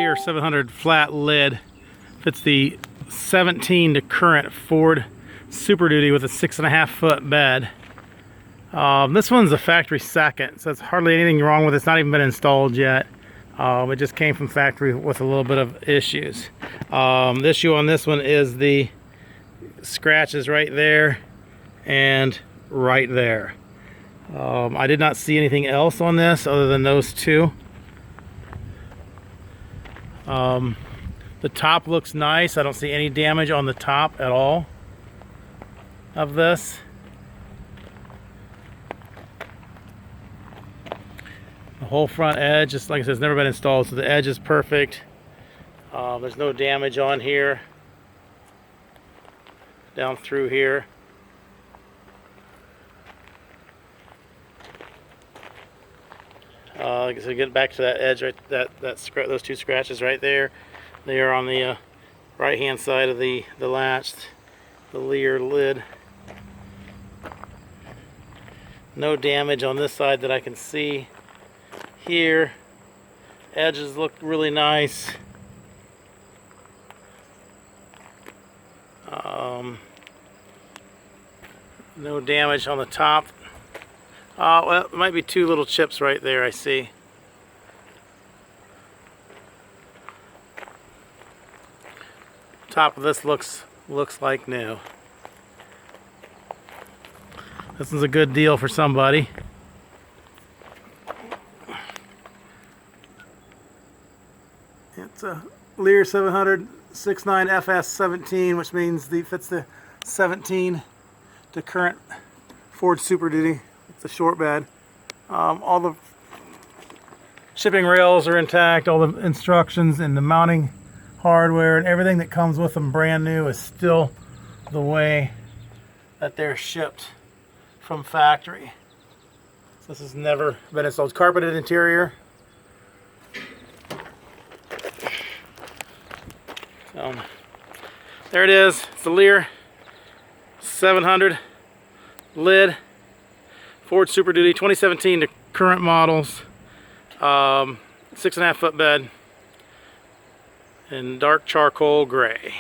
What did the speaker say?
Leer 700 flat lid. Fits the 17 to current Ford Super Duty with a 6.5 foot bed. This one's a factory second, so it's hardly anything wrong with it. It's not even been installed yet. It just came from factory with a little bit of issues. The issue on this one is the scratches right there and right there. I did not see anything else on this other than those two. The top looks nice. I don't see any damage on the top at all of this. The whole front edge, just like I said, it's never been installed, so the edge is perfect. There's no damage on here, down through here. Like I said, get back to that edge, right? Those two scratches right there. They are on the right-hand side of the latch, the Leer lid. No damage on this side that I can see. Here, edges look really nice. No damage on the top. Well, it might be two little chips right there, I see. Top of this looks like new. This is a good deal for somebody. It's a Leer 700 6.9 FS17, which means it fits the 17 to current Ford Super Duty. It's a short bed. All the shipping rails are intact. All the instructions and the mounting hardware and everything that comes with them brand new is still the way that they're shipped from factory. So this has never been installed. It's carpeted interior. So there it is. It's the Leer 700 lid Ford Super Duty 2017 to current models. 6.5 foot bed in dark charcoal gray.